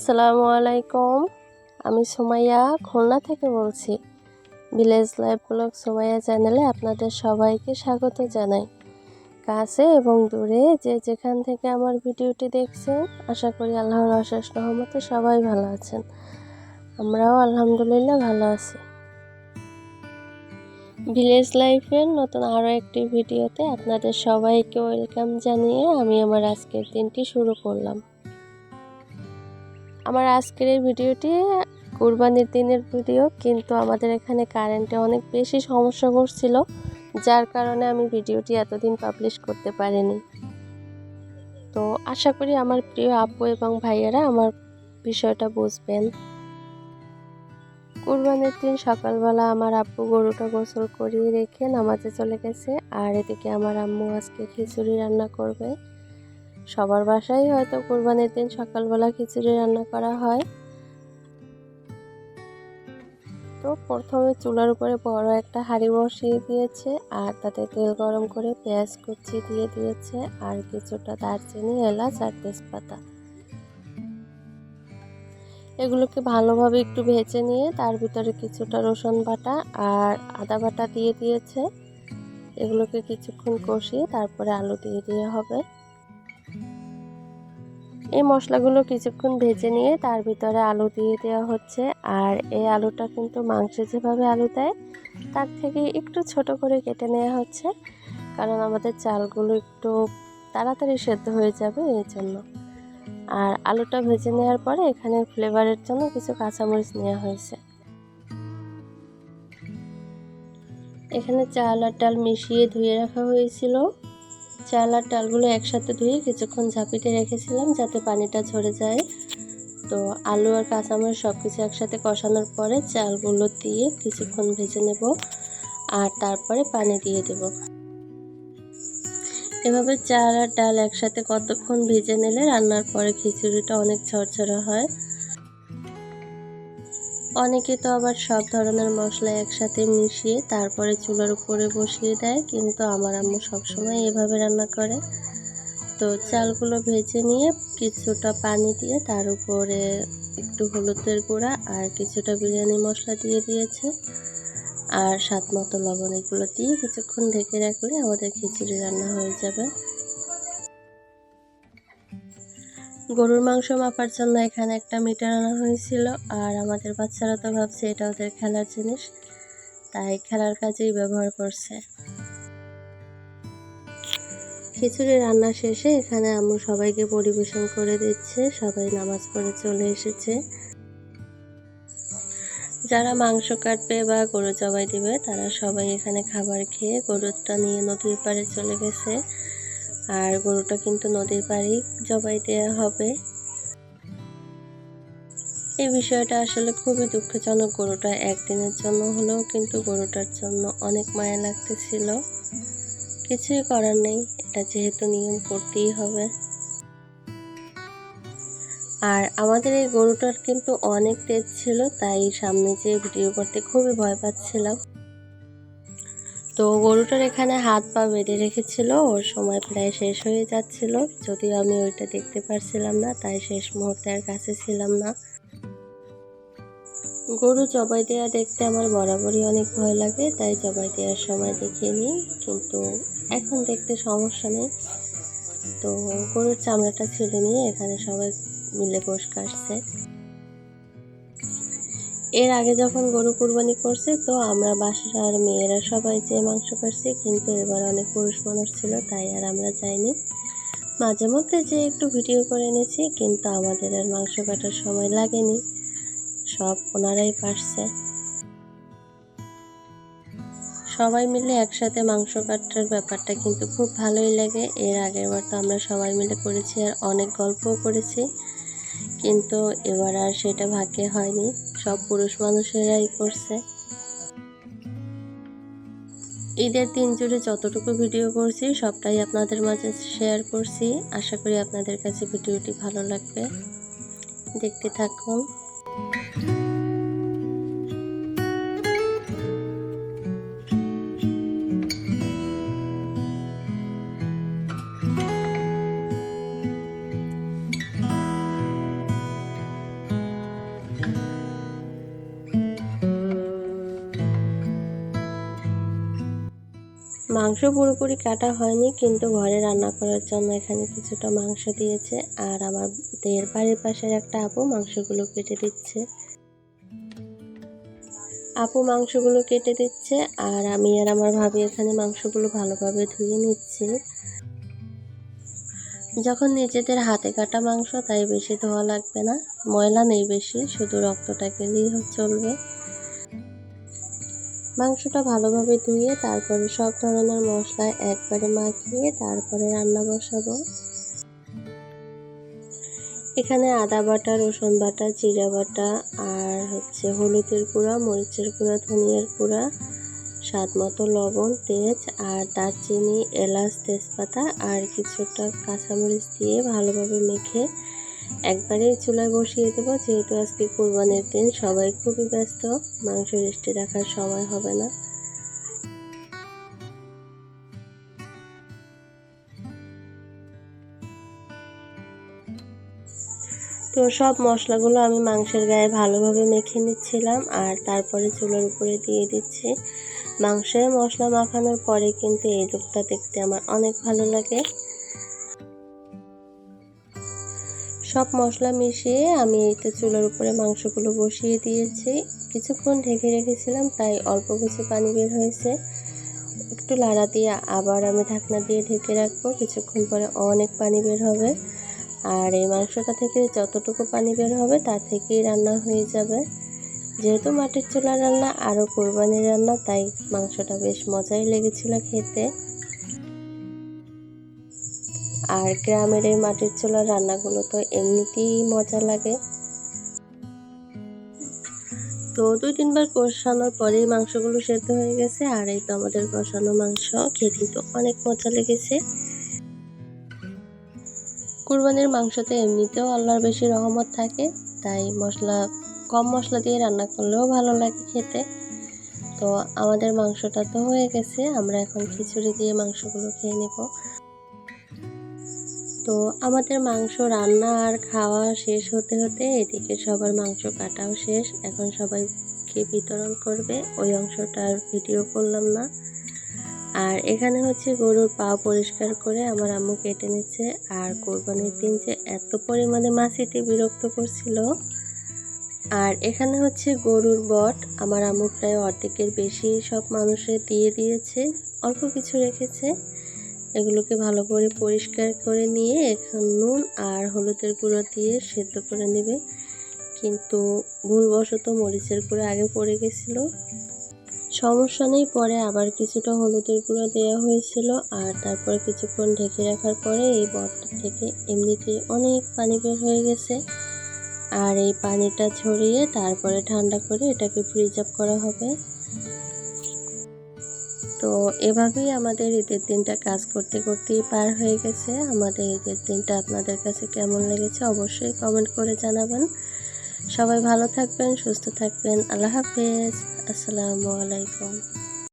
আসসালামু আলাইকুম। আমি সুমাইয়া খুলনা থেকে বলছি। ভিলেজ লাইফ ব্লগ সুমাইয়া চ্যানেলে আপনাদের সবাইকে স্বাগত জানাই। কাছে এবং দূরে যে যেখান থেকে আমার ভিডিওটি দেখছেন, আশা করি আল্লাহর অশেষ রহমতে সবাই ভালো আছেন। আমরাও আলহামদুলিল্লাহ ভালো আছি। ভিলেজ লাইফের নতুন আরও একটি ভিডিওতে আপনাদের সবাইকে ওয়েলকাম জানিয়ে আমি আমার আজকের দিনটি শুরু করলাম। আমার আজকের এই ভিডিওটি কুরবানির দিনের ভিডিও, কিন্তু আমাদের এখানে কারেন্টে অনেক বেশি সমস্যা করছিল, যার কারণে আমি ভিডিওটি এতদিন পাবলিশ করতে পারিনি। তো আশা করি আমার প্রিয় আপু এবং ভাইয়েরা আমার বিষয়টা বুঝবেন। কুরবানির দিন সকালবেলা আমার আব্বু গরুটা গোসল করিয়ে রেখে নামাজে চলে গেছে, আর এদিকে আমার আম্মু আজকে খিচুড়ি রান্না করবে। সবার বাসায় হয়তো কুরবানির দিন সকালবেলা খিচুড়ি রান্না করা হয়। তো প্রথমে চুলার উপরে বড় একটা হাঁড়ি বসিয়ে দিয়েছে, আর তাতে তেল গরম করে পেঁয়াজ কুচি দিয়ে দিয়েছে, আর কিছুটা দারচিনি, এলাচ আর তেজপাতা। এগুলোকে ভালোভাবে একটু ভেজে নিয়ে তার ভিতরে কিছুটা রসুন বাটা আর আদা বাটা দিয়ে দিয়েছে। এগুলোকে কিছুক্ষণ কষিয়ে তারপরে আলু দিয়ে দেওয়া হবে। এই মশলাগুলো কিছুক্ষণ ভেজে নিয়ে তার ভিতরে আলু দিয়ে দেওয়া হচ্ছে, আর এই আলুটা কিন্তু মাংসে যেভাবে আলু দেয় তার থেকে একটু ছোট করে কেটে নেওয়া হচ্ছে, কারণ আমাদের চালগুলো একটু তাড়াতাড়ি সেদ্ধ হয়ে যাবে এই জন্য। আর আলুটা ভেজে নেওয়ার পরে এখানে ফ্লেভারের জন্য কিছু কাঁচামরিচ নেওয়া হয়েছে। এখানে চাল আর ডাল মিশিয়ে ধুয়ে রাখা হয়েছিল। চাল আর ডালগুলো একসাথে ধুয়ে কিছুক্ষণ ঝাঁপিতে রেখেছিলাম যাতে পানিটা ঝরে যায়। তো আলু আর কাঁচামরিচ সব কিছু একসাথে কষানোর পরে চালগুলো দিয়ে কিছুক্ষণ ভেজে নেব, আর তারপরে পানি দিয়ে দেব। এভাবে চাল আর ডাল একসাথে কতক্ষণ ভেজে নিলে রান্নার পরে খিচুড়িটা অনেক ঝরঝরে হয়। অনেকে তো আবার সব ধরনের মশলা একসাথে মিশিয়ে তারপরে চুলার উপরে বসিয়ে দেয়, কিন্তু আমার আম্মু সবসময় এভাবে রান্না করে। তো চালগুলো ভেজে নিয়ে কিছুটা পানি দিয়ে তার উপরে একটু হলুদের গুঁড়া আর কিছুটা বিরিয়ানি মশলা দিয়ে দিয়েছে, আর স্বাদ মতো লবণ। এগুলো দিয়ে কিছুক্ষণ ঢেকে রাখলে আমাদের খিচুড়ি রান্না হয়ে যাবে। গরুর মাংস মাপার জন্য এখানে একটা মিটার আনা হয়েছিল, আর আমাদের বাচ্চারা তো ভাবছে এটা ওদের খেলার জিনিস, তাই খেলার কাজেই ব্যবহার করছে। খিচুড়ি রান্না শেষে এখানে আম্মু সবাইকে পরিবেশন করে দিচ্ছে। সবাই নামাজ পড়ে চলে এসেছে। যারা মাংস কাটবে বা গরু জবাই দিবে তারা সবাই এখানে খাবার খেয়ে গরুটা নিয়ে নদীর পাড়ে চলে গেছে, আর গরুটা কিন্তু নদীর পাড়েই জবাই দেওয়া হবে। এই বিষয়টা আসলে খুবই দুঃখজনক। গরুটা একদিনের জন্য হলেও কিন্তু গরুটার জন্য অনেক মায়া লাগতেছিল। কিছুই করার নেই, এটা যেহেতু নিয়ম করতেই হবে। আর আমাদের এই গরুটার কিন্তু অনেক তেজ ছিল, তাই সামনে যে ভিডিও করতে খুবই ভয় পাচ্ছিলাম। তো গরুটার এখানে হাত পা বেঁধে রেখেছিল, ওর সময় প্রায় শেষ হয়ে যাচ্ছিল, যদিও আমি ওইটা দেখতে পারছিলাম না, তাই শেষ মুহূর্তে আর কাছে ছিলাম না। গরু জবাই দেওয়া দেখতে আমার বরাবরই অনেক ভয় লাগে, তাই জবাই দেওয়ার সময় দেখিয়ে নিই, কিন্তু এখন দেখতে সমস্যা নেই। তো গরুর চামড়াটা ছিলে নিয়ে এখানে সবাই মিলে গোশ কাটছে। এর আগে যখন গরু কুরবানি করছে তো আমরা বাসার মেয়েরা সবাই যে মাংস কাটছি, কিন্তু এবার অনেক পুরুষ মানুষ ছিল তাই আর আমরা যাইনি। মাঝে মধ্যে যে একটু ভিডিও করে এনেছি, কিন্তু আমাদের আর মাংস কাটার সময় লাগেনি, সব ওনারাই পারছে। সবাই মিলে একসাথে মাংস কাটার ব্যাপারটা কিন্তু খুব ভালোই লাগে। এর আগের বার তো আমরা সবাই মিলে করেছি আর অনেক গল্পও করেছি, কিন্তু এবার আর সেটা ভাগ্যে হয়নি, সব পুরুষ মানুষেরাই করছে। ঈদের দিন জুড়ে যতটুকু ভিডিও করছি সবটাই আপনাদের মাঝে শেয়ার করছি। আশা করি আপনাদের কাছে ভিডিওটি ভালো লাগবে, দেখতে থাকুন। মাংস পুরোপুরি কাটা হয়নি, কিন্তু ঘরে রান্না করার জন্য এখানে কিছুটা মাংস দিয়েছে। আর আমাদের বাড়ির পাশের একটা আপু মাংসগুলো কেটে দিচ্ছে। আপু মাংসগুলো কেটে দিচ্ছে আর আমি আর আমার ভাবি এখানে মাংসগুলো ভালোভাবে ধুয়ে নিচ্ছি। যখন নিজেদের হাতে কাটা মাংস, তাই বেশি ধোয়া লাগবে না, ময়লা নেই বেশি, শুধু রক্তটা গেলেই চলবে। মাংসটা ভালোভাবে ধুয়ে তারপরে সব ধরনের মশলা একবারে মাখিয়ে তারপরে রান্না বসাবো। এখানে আদা বাটা, রসুন বাটা, জিরা বাটা আর হলুদের গুঁড়া, মরিচের গুঁড়া, ধনিয়ার গুঁড়া, স্বাদ মতো লবণ, তেজ আর দারচিনি, এলাচ, তেজপাতা আর কিছুটা কাঁচামরিচ দিয়ে ভালোভাবে মেখে একবারে চুলায় বসিয়ে দেবো। যেহেতু আজকে কুরবানির দিন, সবাই খুবই ব্যস্ত, মাংস রেস্টে রাখার সময় হবে না। তো সব মশলাগুলো আমি মাংসের গায়ে ভালোভাবে মেখে নিচ্ছিলাম আর তারপরে চুলার উপরে দিয়ে দিচ্ছি। মাংসে মশলা মাখানোর পরে কিন্তু এই লুকটা দেখতে আমার অনেক ভালো লাগে। সব মশলা মিশিয়ে আমি এইতে চুলার উপরে মাংসগুলো বসিয়ে দিয়েছি। কিছুক্ষণ ঢেকে রেখেছিলাম, তাই অল্প কিছু পানি বের হয়েছে। একটু লাড়া দিয়ে আবার আমি ঢাকনা দিয়ে ঢেকে রাখবো। কিছুক্ষণ পরে অনেক পানি বের হবে আর এই মাংসটা থেকে যতটুকু পানি বের হবে তার থেকেই রান্না হয়ে যাবে। যেহেতু মাটির চুলার রান্না, আরও কোরবানির রান্না, তাই মাংসটা বেশ মজাই লেগেছিল খেতে। আর গ্রামের এই মাটির চুলার রান্নাগুলো তো এমনিতেই মজা লাগে। তো 2-3 বার কষানোর পরেই মাংসগুলো সেদ্ধ হয়ে গেছে। আর এই তো আমাদের কষানো মাংস, খেতে তো অনেক মজা লেগেছে। কুরবানির মাংসতে এমনিতেও আল্লাহর বেশি রহমত থাকে, তাই কম মশলা দিয়ে রান্না করলেও ভালো লাগে খেতে। তো আমাদের মাংসটা তো হয়ে গেছে, আমরা এখন খিচুড়ি দিয়ে মাংসগুলো খেয়ে নেব। তো আমাদের মাংস রান্না আর খাওয়া শেষ হতে হতে এদিকে সবার মাংস কাটাও শেষ। এখন সবাইকে বিতরণ করবে, ওই অংশটা আর ভিডিও করলাম না। আর এখানে গরুর পা পরিষ্কার করে আমার আম্মু কেটে নিচ্ছে। আর কোরবানির দিন যে এত পরিমাণে মাছিতে বিরক্ত করছিল। আর এখানে গরুর বট, আমার আম্মু প্রায় অর্ধেকের বেশি সব মানুষের দিয়ে দিয়েছে, অল্প কিছু রেখেছে। এগুলোকে ভালো করে পরিষ্কার করে নিয়ে এখন নুন আর হলুদের গুঁড়ো দিয়ে সেদ্ধ করে নেবে। কিন্তু ভুলবশত মরিচের গুঁড়ো আগে পড়ে গেছিলো, সমস্যা নেই, পরে আবার কিছুটা হলুদের গুঁড়ো দেওয়া হয়েছিল। আর তারপর কিছুক্ষণ ঢেকে রাখার পরে এই বটটা থেকে এমনিতেই অনেক পানি বের হয়ে গেছে। আর এই পানিটা ঝরিয়ে তারপরে ঠান্ডা করে এটাকে ফ্রিজ আপ করা হবে। তো এভাবেই আমাদের ঈদের দিনটা কাজ করতে করতেই পার হয়ে গেছে। আমাদের ঈদের দিনটা আপনাদের কাছে কেমন লেগেছে অবশ্যই কমেন্ট করে জানাবেন। সবাই ভালো থাকবেন, সুস্থ থাকবেন। আল্লাহ হাফেজ। আসসালামু আলাইকুম।